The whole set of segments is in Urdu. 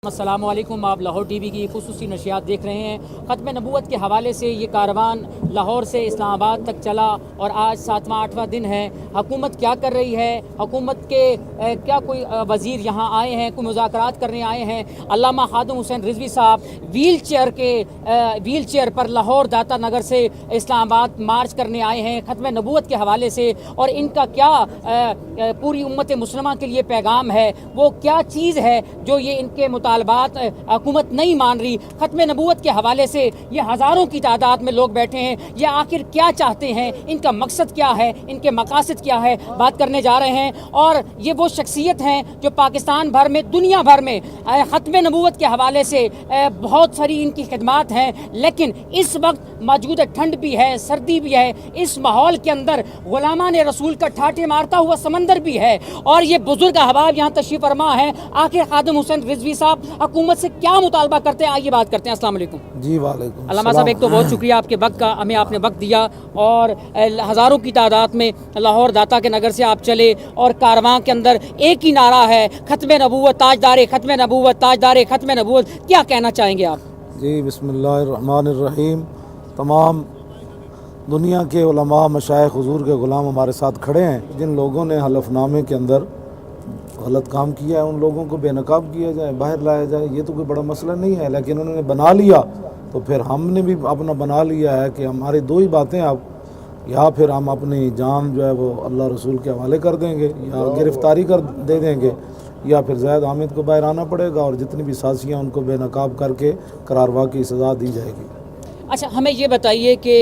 السلام علیکم، آپ لاہور ٹی وی کی خصوصی نشریات دیکھ رہے ہیں۔ ختم نبوت کے حوالے سے یہ کاروان لاہور سے اسلام آباد تک چلا اور آج 7واں دن ہے۔ حکومت کیا کر رہی ہے؟ حکومت کے کیا کوئی وزیر یہاں آئے ہیں، کوئی مذاکرات کرنے آئے ہیں؟ علامہ خادم حسین رضوی صاحب ویل چیئر پر لاہور داتا نگر سے اسلام آباد مارچ کرنے آئے ہیں ختم نبوت کے حوالے سے، اور ان کا کیا پوری امت مسلمہ کے لیے پیغام ہے، وہ کیا چیز ہے جو یہ ان کے مطالبات حکومت نہیں مان رہی؟ ختم نبوت کے حوالے سے یہ ہزاروں کی تعداد میں لوگ بیٹھے ہیں، یہ آخر کیا چاہتے ہیں، ان کا مقصد کیا ہے، ان کے مقاصد کیا ہے، بات کرنے جا رہے ہیں۔ اور یہ وہ شخصیت ہیں جو پاکستان بھر میں، دنیا بھر میں ختم نبوت کے حوالے سے بہت ساری ان کی خدمات ہیں، لیکن اس وقت موجود ٹھنڈ بھی ہے، سردی بھی ہے، اس ماحول کے اندر غلامان رسول کا ٹھاٹھے مارتا ہوا سمندر بھی ہے، اور یہ بزرگ احباب یہاں تشریف فرما ہے۔ آخر خادم حسین رضوی صاحب حکومت سے کیا مطالبہ کرتے ہیں، آئیے بات کرتے ہیں۔ السلام علیکم جی وعلیکم علامہ صاحب، ایک تو بہت شکریہ آپ کے وقت کا، ہمیں آپ نے وقت دیا، اور ہزاروں کی تعداد میں لاہور داتا کے نگر سے آپ چلے، اور کارواں کے اندر ایک ہی نعرہ ہے، ختم نبوت تاجدار ختم نبوت، تاجدار ختم نبوت۔ کیا کہنا چاہیں گے آپ؟ جی بسم اللہ الرحمن الرحیم۔ تمام دنیا کے علماء، مشائخ، حضور کے غلام ہمارے ساتھ کھڑے ہیں۔ جن لوگوں نے حلف نامے کے اندر غلط کام کیا ہے ان لوگوں کو بے نقاب کیا جائے، باہر لایا جائے، یہ تو کوئی بڑا مسئلہ نہیں ہے، لیکن انہوں نے بنا لیا تو پھر ہم نے بھی اپنا بنا لیا ہے کہ ہماری دو ہی باتیں، اب یا پھر ہم اپنی جان جو ہے وہ اللہ رسول کے حوالے کر دیں گے، یا گرفتاری دے دیں گے، یا پھر زید حامد کو باہر آنا پڑے گا، اور جتنی بھی سازیاں ان کو بے نقاب کر کے قراروا کی سزا دی جائے گی۔ اچھا، ہمیں یہ بتائیے کہ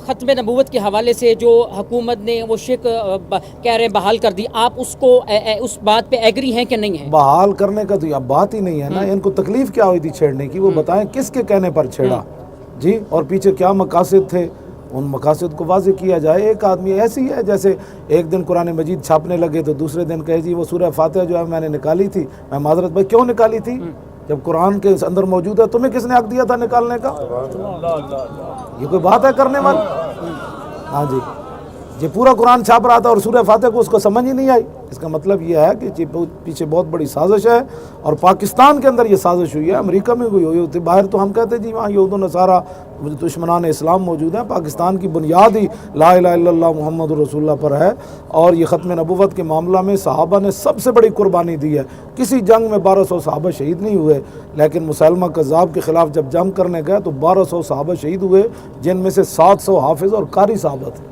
ختم نبوت کے حوالے سے جو حکومت نے وہ شک کہہ رہے ہیں بحال کر دی، آپ اس بات پہ ایگری ہیں کہ نہیں ہیں؟ بحال کرنے کا تو اب بات ہی نہیں ہے نا، ان کو تکلیف کیا ہوئی تھی چھیڑنے کی، وہ بتائیں کس کے کہنے پر چھیڑا جی، اور پیچھے کیا مقاصد تھے، ان مقاصد کو واضح کیا جائے۔ ایک آدمی ایسی ہے جیسے ایک دن قرآن مجید چھاپنے لگے تو دوسرے دن کہے جی وہ سورہ فاتحہ جو ہے میں نے نکالی تھی، میں معذرت بھائی کیوں نکالی تھی جب قرآن کے اندر موجود ہے، تمہیں کس نے حق دیا تھا نکالنے کا؟ یہ کوئی بات ہے کرنے والی؟ ہاں جی، یہ پورا قرآن چھاپ رہا تھا اور سورہ فاتحہ کو اس کو سمجھ ہی نہیں آئی۔ اس کا مطلب یہ ہے کہ پیچھے بہت بڑی سازش ہے، اور پاکستان کے اندر یہ سازش ہوئی ہے، امریکہ میں کوئی ہوئی ہوتی، باہر تو ہم کہتے جی وہاں یہود و نصارہ دشمنان اسلام موجود ہیں، پاکستان کی بنیاد ہی لا الہ الا اللہ محمد رسول اللہ پر ہے، اور یہ ختم نبوت کے معاملہ میں صحابہ نے سب سے بڑی قربانی دی ہے۔ کسی جنگ میں 1200 صحابہ شہید نہیں ہوئے، لیکن مسلمہ کذاب کے خلاف جب جنگ کرنے گئے تو 1200 صحابہ شہید ہوئے، جن میں سے 700 حافظ اور قاری صحابہ تھے۔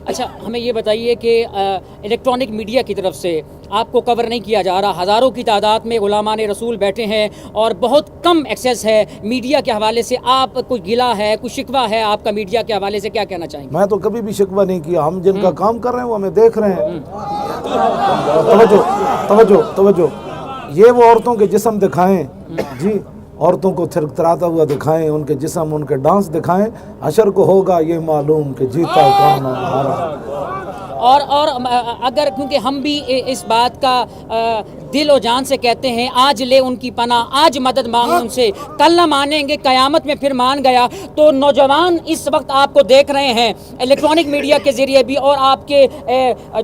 اچھا، ہمیں یہ بتائیے کہ الیکٹرانک میڈیا کی طرف سے آپ کو کور نہیں کیا جا رہا، ہزاروں کی تعداد میں غلامان رسول بیٹھے ہیں اور بہت کم ایکسیس ہے میڈیا کے حوالے سے، آپ کوئی گلہ ہے، کوئی شکوہ ہے آپ کا میڈیا کے حوالے سے، کیا کہنا چاہیں گے؟ میں تو کبھی بھی شکوہ نہیں کیا، ہم جن کا کام کر رہے ہیں وہ ہمیں دیکھ رہے ہیں۔ توجہ، یہ وہ عورتوں کے جسم دکھائیں جی، عورتوں کو تھرتھراتا ہوا دکھائیں، ان کے جسم، ان کے ڈانس دکھائیں، حشر کو ہوگا یہ معلوم کہ جیتا کون اور ہارا۔ اور اگر کیونکہ ہم بھی اس بات کا دل و جان سے کہتے ہیں، آج لے ان کی پناہ، آج مدد مانگ ان سے، کل نہ مانیں گے قیامت میں پھر مان گیا۔ تو نوجوان اس وقت آپ کو دیکھ رہے ہیں الیکٹرانک میڈیا کے ذریعے بھی، اور آپ کے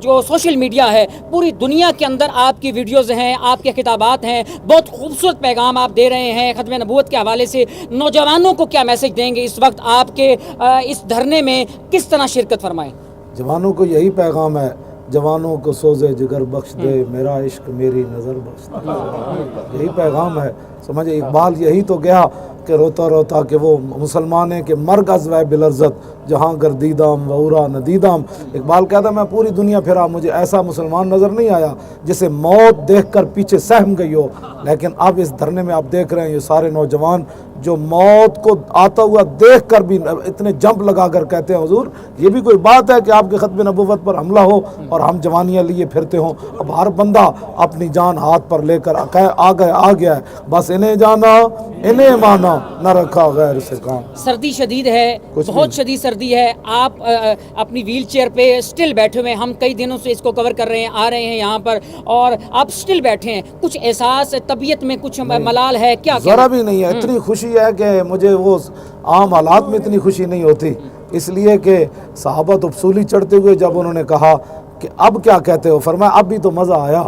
جو سوشل میڈیا ہے، پوری دنیا کے اندر آپ کی ویڈیوز ہیں، آپ کے خطابات ہیں، بہت خوبصورت پیغام آپ دے رہے ہیں ختم نبوت کے حوالے سے۔ نوجوانوں کو کیا میسج دیں گے اس وقت آپ کے اس دھرنے میں، کس طرح شرکت فرمائیں؟ جوانوں کو یہی پیغام ہے، جوانوں کو سوزے جگر بخش دے، میرا عشق میری نظر بخش دے، یہی پیغام ہے۔ سمجھے اقبال یہی تو گیا کہ روتا روتا کہ وہ مسلمان ہے کہ مرگ از وے بلرزت جہاں گردیدام و اورا ندیدام۔ اقبال کہتا میں پوری دنیا پھرا، مجھے ایسا مسلمان نظر نہیں آیا جسے موت دیکھ کر پیچھے سہم گئی ہو، لیکن اب اس دھرنے میں آپ دیکھ رہے ہیں یہ سارے نوجوان جو موت کو آتا ہوا دیکھ کر بھی اتنے جمپ لگا کر کہتے ہیں حضور یہ بھی کوئی بات ہے کہ آپ کے ختم نبوت پر حملہ ہو اور ہم جوانیاں لیے پھرتے ہوں۔ اب ہر بندہ اپنی جان ہاتھ پر لے کر آ گیا ہے، بس انہیں جانا انہیں مانا، نہ رکھا غیر سے کام۔ سردی شدید ہے، بہت شدید سردی ہے، آپ اپنی ویل چیئر پہ سٹل بیٹھے ہوئے ہیں، ہم کئی دنوں سے اس کو کور کر رہے ہیں، آ رہے ہیں یہاں پر، اور آپ سٹل بیٹھے ہیں، کچھ احساس طبیعت میں کچھ ملال ہے کیا؟ ذرا بھی نہیں ہے، اتنی خوشی ہے کہ مجھے وہ عام حالات میں اتنی خوشی نہیں ہوتی، اس لیے کہ صحابہ تو اصولی چڑھتے ہوئے جب انہوں نے کہا کہ اب کیا کہتے ہو، فرمایا اب بھی تو مزہ آیا،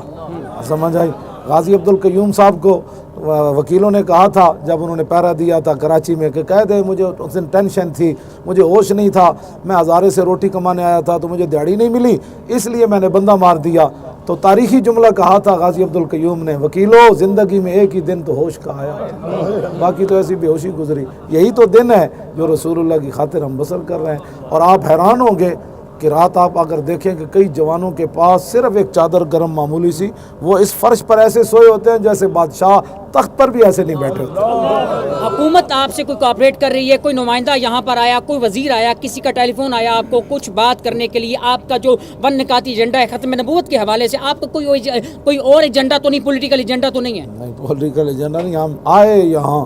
سمجھ آئی۔ غازی عبدالقیوم صاحب کو وکیلوں نے کہا تھا جب انہوں نے پیرا دیا تھا کراچی میں کہ کہہ دے مجھے اس دن ٹینشن تھی, مجھے ہوش نہیں تھا, میں ہزارے سے روٹی کمانے آیا تھا تو مجھے دیہڑی نہیں ملی اس لیے میں نے بندہ مار دیا. تو تاریخی جملہ کہا تھا غازی عبدالقیوم نے, وکیلوں زندگی میں ایک ہی دن تو ہوش کا آیا, باقی تو ایسی بے ہوشی گزری. یہی تو دن ہے جو رسول اللہ کی خاطر ہم بسر کر رہے ہیں. اور آپ حیران ہوں گے کہ رات آپ اگر دیکھیں کہ کئی جوانوں کے پاس صرف ایک چادر گرم معمولی سی, وہ اس فرش پر ایسے سوئے ہوتے ہیں جیسے بادشاہ تخت پر بھی ایسے نہیں بیٹھے ہوتے. حکومت آپ سے کوئی کوآپریٹ کر رہی ہے, کوئی نمائندہ یہاں پر آیا, کوئی وزیر آیا, کسی کا ٹیلی فون آیا آپ کو کچھ بات کرنے کے لیے؟ آپ کا جو ون نکاتی ایجنڈا ہے ختم نبوت کے حوالے سے, آپ کا کوئی اور ایجنڈا تو نہیں, پولیٹیکل ایجنڈا تو نہیں ہے؟ نہیں, پولیٹیکل ایجنڈا نہیں, ہم آئے یہاں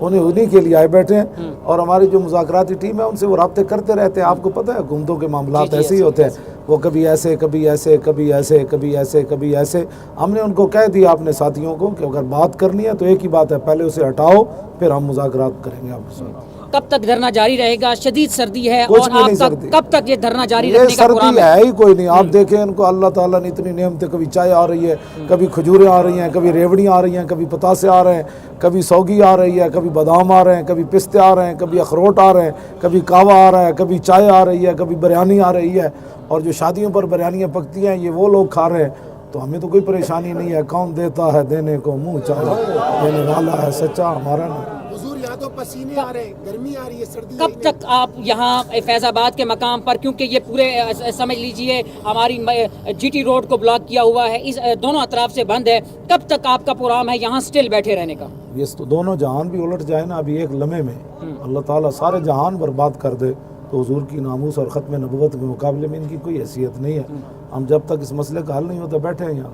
انہیں کے لیے آئے بیٹھے ہیں, اور ہماری جو مذاکراتی ٹیم ہے ان سے وہ رابطے کرتے رہتے ہیں. آپ کو پتہ ہے حکومتوں کے معاملات ایسے ہی ہوتے ہیں, وہ کبھی ایسے کبھی ایسے کبھی ایسے کبھی ایسے کبھی ایسے. ہم نے ان کو کہہ دیا اپنے ساتھیوں کو کہ اگر بات کرنی ہے تو ایک ہی بات ہے, پہلے اسے ہٹاؤ پھر ہم مذاکرات کریں گے آپ کے ساتھ. کب تک دھرنا جاری رہے گا؟ شدید سردی ہے, کچھ اور بھی نہیں آپ کا سردی. کب تک یہ دھرنا جاری یہ رکھنے کا پروگرام سردی ہے ہی کوئی نہیں. آپ دیکھیں ان کو اللہ تعالیٰ نے اتنی نعمتیں, کبھی چائے آ رہی ہے, کبھی کھجوریں آ رہی ہیں, کبھی ریوڑیاں آ رہی ہیں, کبھی پتاسے آ رہے ہیں, کبھی سوگی آ رہی ہے, کبھی بادام آ رہے ہیں, کبھی پستے آ رہے ہیں, کبھی اخروٹ آ رہے ہیں, کبھی کہوہ آ رہا ہے, کبھی چائے آ رہی ہے, کبھی بریانی آ رہی ہے. اور جو شادیوں پر بریانیاں پکتی ہیں یہ وہ لوگ کھا رہے ہیں. تو ہمیں تو کوئی پریشانی نہیں ہے, کون دیتا ہے دینے کو منہ چاہے, دینے والا ہے سچا ہمارا نہیں. حضور یا تو پسینے آ رہے ہیں, گرمی آ رہی ہے, سردی کب تک آپ یہاں فیض آباد کے مقام پر, کیونکہ یہ پورے سمجھ لیجئے ہماری جی ٹی روڈ کو بلاک کیا ہوا ہے, اس دونوں اطراف سے بند ہے, کب تک آپ کا پروگرام ہے یہاں سٹل بیٹھے رہنے کا؟ یہ تو دونوں جہان بھی الٹ جائے نا ابھی ایک لمحے میں, اللہ تعالیٰ سارے جہان برباد کر دے تو حضور کی ناموس اور ختم نبوت کے مقابلے میں ان کی کوئی حیثیت نہیں ہے. ہم جب تک اس مسئلے کا حل نہیں ہوتا بیٹھے ہیں یہاں.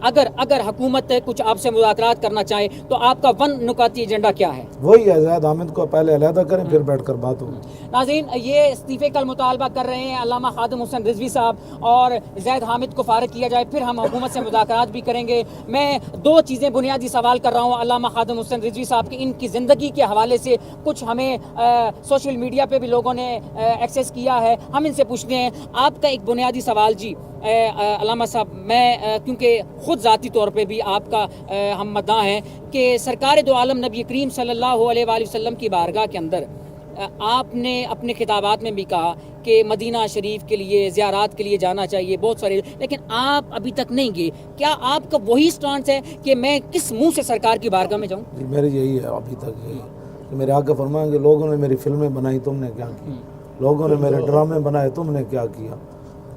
اگر حکومت کچھ آپ سے مذاکرات کرنا چاہے تو آپ کا ون نکاتی ایجنڈا کیا ہے؟ وہی ہے, زید حامد کو پہلے علیحدہ کریں پھر بیٹھ کر بات ہوگی. ناظرین, یہ استعفے کا مطالبہ کر رہے ہیں علامہ خادم حسین رضوی صاحب, اور زید حامد کو فارغ کیا جائے, پھر ہم حکومت سے مذاکرات بھی کریں گے. میں دو چیزیں بنیادی سوال کر رہا ہوں علامہ خادم حسین رضوی صاحب کی, ان کی زندگی کے حوالے سے کچھ ہمیں سوشل میڈیا پہ بھی لوگوں نے ایکسیس کیا ہے, ہم ان سے پوچھتے ہیں. آپ کا ایک بنیادی سوال جی علامہ صاحب, میں کیونکہ خود ذاتی طور پہ بھی آپ کا ہم مداح ہیں کہ سرکار دو عالم نبی کریم صلی اللہ علیہ وآلہ وسلم کی بارگاہ کے اندر آپ نے اپنے خطابات میں بھی کہا کہ مدینہ شریف کے لیے زیارات کے لیے جانا چاہیے بہت سارے, لیکن آپ ابھی تک نہیں گئے. کیا آپ کا وہی سٹانس ہے کہ میں کس منہ سے سرکار کی بارگاہ میں جاؤں؟ جی میری یہی ہے ابھی تک, یہی کہ میرے آقا فرمائیں کہ لوگوں نے میری فلمیں بنائی تم نے کیا کی, لوگوں نے میرے ڈرامے بنائے تم نے کیا کیا,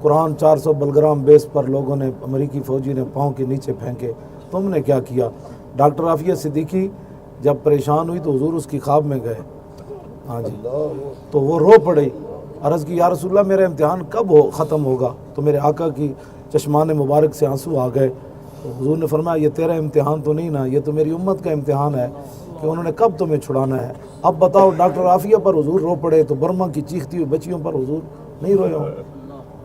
قرآن 400 بلگرام بیس پر لوگوں نے امریکی فوجی نے پاؤں کے نیچے پھینکے, تم نے کیا کیا. ڈاکٹر عافیہ صدیقی جب پریشان ہوئی تو حضور اس کی خواب میں گئے, ہاں جی, تو وہ رو پڑی, عرض کی یا رسول اللہ میرا امتحان کب ختم ہوگا, تو میرے آقا کی چشمان مبارک سے آنسو آ گئے. تو حضور نے فرمایا یہ تیرا امتحان تو نہیں نا, یہ تو میری امت کا امتحان ہے کہ انہوں نے کب تمہیں چھڑانا ہے. اب بتاؤ ڈاکٹر عافیہ پر حضور رو پڑے تو برما کی چیختی ہوئی بچیوں پر حضور نہیں روئے ہوں.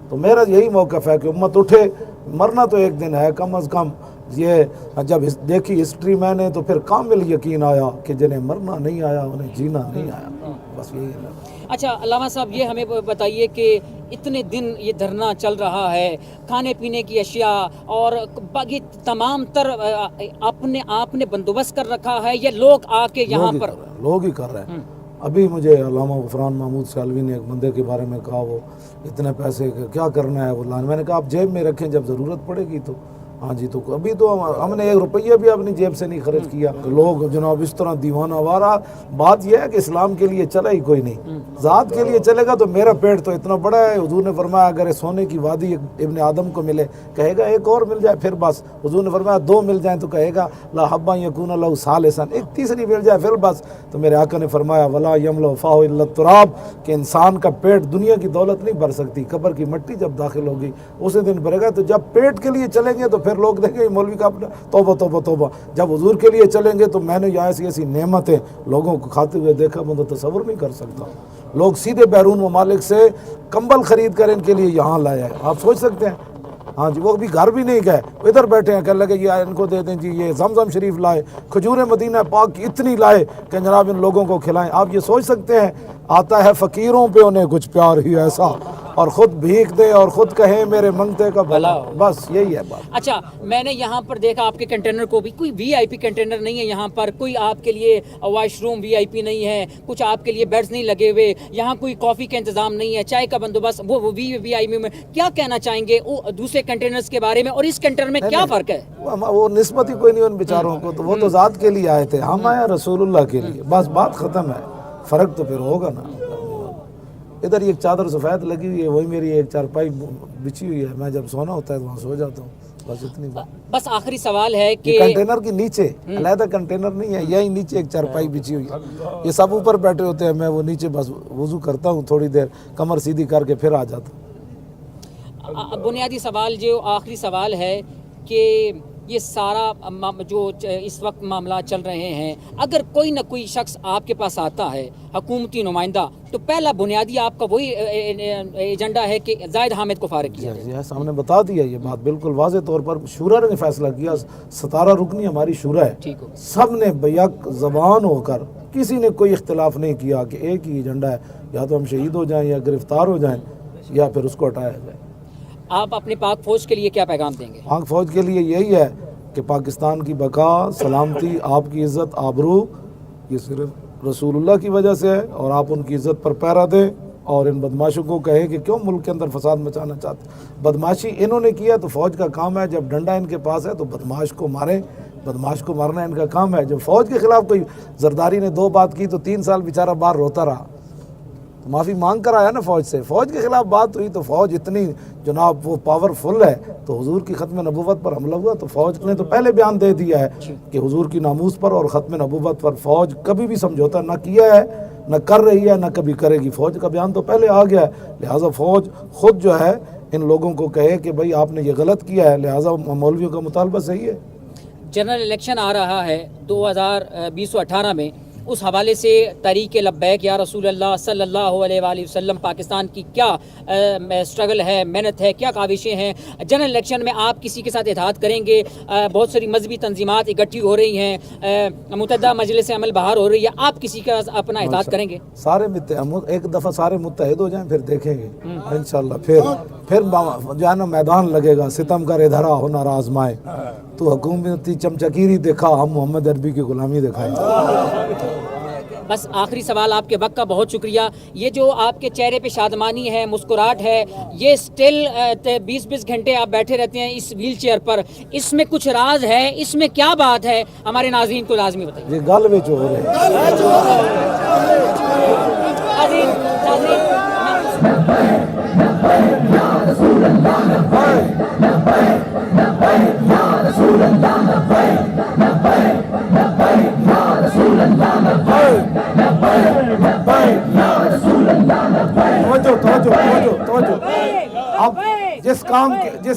تو میرا یہی موقف ہے کہ امت اٹھے, مرنا تو ایک دن ہے کم از کم. یہ جب دیکھی ہسٹری میں نے تو پھر کامل یقین آیا کہ جنہیں مرنا نہیں آیا انہیں جینا نہیں آیا, بس یہی ہے. اچھا علامہ صاحب, یہ ہمیں بتائیے کہ اتنے دن یہ دھرنا چل رہا ہے, کھانے پینے کی اشیاء اور باقی تمام تر آپ نے بندوبست کر رکھا ہے, یہ لوگ آ کے یہاں پر لوگ ہی کر رہے ہیں. ابھی مجھے علامہ غفران محمود سالوی نے ایک بندے کے بارے میں کہا وہ اتنے پیسے کیا کرنا ہے وہ لانا, میں نے کہا آپ جیب میں رکھیں جب ضرورت پڑے گی تو. ہاں جی, تو ابھی تو ہم نے 1 روپیہ بھی اپنی جیب سے نہیں خرچ کیا. لوگ جناب اس طرح دیوانہ وارا, بات یہ ہے کہ اسلام کے لیے چلا ہی کوئی نہیں, ذات کے لیے چلے گا تو میرا پیٹ تو اتنا بڑا ہے. حضور نے فرمایا اگر سونے کی وادی ابن آدم کو ملے کہے گا ایک اور مل جائے پھر بس. حضور نے فرمایا 2 مل جائیں تو کہے گا لا حبا یکون لہ ثالثا, ایک تیسری مل جائے پھر بس. تو میرے آقا نے فرمایا ولا یملأ فاہ الا التراب, کہ انسان کا پیٹ دنیا کی دولت نہیں بھر سکتی, قبر کی مٹی جب داخل ہوگی اسی دن بھرے گا. تو جب پیٹ کے لیے چلیں گے تو پھر لوگ دیکھیں گے مولوی کا اپنا توبہ توبہ توبہ. جب حضور کے لیے چلیں گے تو میں نے یہاں ایسی نعمتیں لوگوں کو کھاتے ہوئے دیکھا, میں تو تصور نہیں کر سکتا. لوگ سیدھے بیرون ممالک سے کمبل خرید کر ان کے لیے یہاں لائے ہیں, آپ سوچ سکتے ہیں. ہاں جی, وہ بھی گھر بھی نہیں گئے, ادھر بیٹھے ہیں, کہنے لگے یہ ان کو دے دیں جی, یہ زمزم شریف لائے, کھجور مدینہ پاک کی اتنی لائے کہ جناب ان لوگوں کو کھلائیں. آپ یہ سوچ سکتے ہیں, آتا ہے فقیروں پہ انہیں کچھ پیار ہی ایسا اور خود بھیک دے اور خود کہیں میرے منگتے کا بھلا، بس یہی ہے بات۔ اچھا، میں نے یہاں پر دیکھا آپ کے کنٹینر کو بھی کوئی وی آئی پی کنٹینر نہیں ہے یہاں پر، کوئی آپ کے لیے واش روم وی آئی پی نہیں ہے، کچھ آپ کے لیے بیڈز نہیں لگے ہوئے، یہاں کوئی کافی کا انتظام نہیں ہے، چائے کا بندوبست، وہ وی آئی پی میں کیا کہنا چاہیں گے دوسرے کنٹینرز کے بارے میں اور اس کنٹینر میں کیا فرق ہے؟ وہ نسبت ہی کوئی نہیں ان بیچاروں کو، تو وہ تو ذات کے لیے آئے تھے، ہم آئے رسول اللہ کے لیے، بس بات ختم ہے۔ فرق تو پھر ہوگا نا۔ ادھر ایک چادر سفید لگی ہوئی ہے، وہی میری ایک چارپائی بچھی ہوئی ہے، میں جب سونا ہوتا ہے تو وہاں سو جاتا ہوں، بس اتنی بات۔ بس آخری سوال ہے کہ یہ کنٹینر کے نیچے علیحدہ کنٹینر نہیں ہے، یہی نیچے ایک چارپائی بچھی ہوئی ہے، یہ سب اوپر بیٹھے ہوتے ہیں، میں وہ نیچے بس وضو کرتا ہوں تھوڑی دیر، کمر سیدھی کر کے پھر آ جاتا ہوں۔ بنیادی سوال جو آخری سوال ہے کہ یہ سارا جو اس وقت معاملات چل رہے ہیں، اگر کوئی نہ کوئی شخص آپ کے پاس آتا ہے حکومتی نمائندہ، تو پہلا بنیادی آپ کا وہی ایجنڈا ہے کہ زاہد حامد کو فارغ کیا جائے۔ سامنے بتا دیا یہ بات بالکل واضح طور پر، شورا نے فیصلہ کیا، 17 رکنی ہماری شورا ہے، ٹھیک ہو، سب نے بیک زبان ہو کر، کسی نے کوئی اختلاف نہیں کیا کہ ایک ہی ایجنڈا ہے، یا تو ہم شہید ہو جائیں یا گرفتار ہو جائیں یا پھر اس کو ہٹایا جائے۔ آپ اپنے پاک فوج کے لیے کیا پیغام دیں گے؟ پاک فوج کے لیے یہی ہے کہ پاکستان کی بقا، سلامتی، آپ کی عزت، آبرو، یہ صرف رسول اللہ کی وجہ سے ہے، اور آپ ان کی عزت پر پیرا دیں، اور ان بدماشوں کو کہیں کہ کیوں ملک کے اندر فساد مچانا چاہتے۔ بدماشی انہوں نے کیا تو فوج کا کام ہے، جب ڈنڈا ان کے پاس ہے تو بدماش کو ماریں، بدماش کو مارنا ان کا کام ہے۔ جب فوج کے خلاف کوئی زرداری نے 2 بات کی تو 3 سال بیچارہ باہر روتا رہا، تو معافی مانگ کر آیا نا فوج سے، فوج کے خلاف بات ہوئی تو فوج اتنی جناب وہ پاورفل ہے، تو حضور کی ختم نبوت پر حملہ ہوا تو فوج نے تو پہلے بیان دے دیا ہے کہ حضور کی ناموس پر اور ختم نبوت پر فوج کبھی بھی سمجھوتا نہ کیا ہے، نہ کر رہی ہے، نہ کبھی کرے گی۔ فوج کا بیان تو پہلے آ گیا ہے، لہٰذا فوج خود جو ہے ان لوگوں کو کہے کہ بھائی آپ نے یہ غلط کیا ہے، لہٰذا مولویوں کا مطالبہ صحیح ہے۔ جنرل الیکشن آ رہا ہے 2018 میں، اس حوالے سے تحریک لبیک یا رسول اللہ صلی اللہ علیہ وآلہ وسلم پاکستان کی کیا سٹرگل ہے، محنت ہے، کیا کاوشیں ہیں؟ جنرل الیکشن میں آپ کسی کے ساتھ اتحاد کریں گے؟ بہت ساری مذہبی تنظیمات اکٹھی ہو رہی ہیں، متحدہ مجلس عمل بہار ہو رہی ہے، آپ کسی کا اپنا اتحاد کریں گے؟ سارے ایک دفعہ سارے متحد ہو جائیں، پھر دیکھیں گے انشاءاللہ، پھر جو ہے نا میدان لگے گا، ستم کر ادھرا ہنر آزمائے، تو حکومتی چمچکیری دکھا، ہم محمد عربی کی غلامی دکھائیں۔ بس آخری سوال آپ کے وقت کا بہت شکریہ۔ یہ جو آپ کے چہرے پہ شادمانی ہے، مسکراہٹ ہے، یہ سٹل 20 گھنٹے آپ بیٹھے رہتے ہیں اس ویل چیئر پر، اس میں کچھ راز ہے، اس میں کیا بات ہے؟ ہمارے ناظرین کو لازمی بتائیے۔ یہ گل وچ ہو رہے توجہ۔ اب جس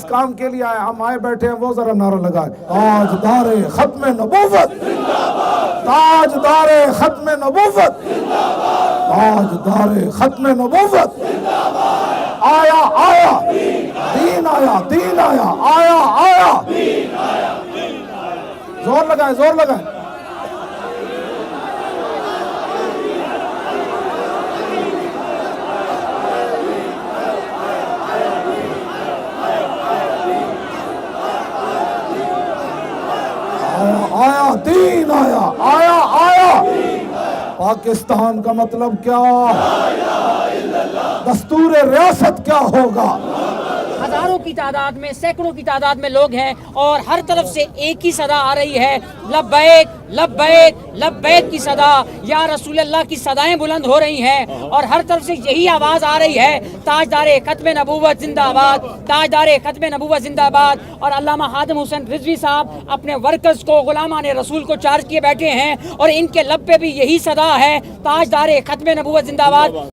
کام کے لیے ہم آئے بیٹھے ہیں وہ ذرا نعرہ لگائے، تاجدار ختم نبوت، تاجدار ختم نبوت، تاجدار ختم نبوت، آیا آیا دین آیا، دین آیا، آیا آیا، زور لگائے، زور لگائے۔ آیا دین آیا، آیا آیا۔ پاکستان کا مطلب کیا؟ دستور ریاست کیا ہوگا؟ ہزاروں کی تعداد میں، سینکڑوں کی تعداد میں لوگ ہیں، اور ہر طرف سے ایک ہی صدا آ رہی ہے، لبیک لبیک لبیک کی صدا، یا رسول اللہ کی صدائیں بلند ہو رہی ہیں، اور ہر طرف سے یہی آواز آ رہی ہے، تاجدار ختم نبوت زندہ باد، تاجدار ختم نبوت زندہ باد۔ اور علامہ خادم حسین رضوی صاحب اپنے ورکرز کو، غلامان رسول کو چارج کیے بیٹھے ہیں، اور ان کے لب پہ بھی یہی صدا ہے، تاجدار ختم نبوت زندہ باد۔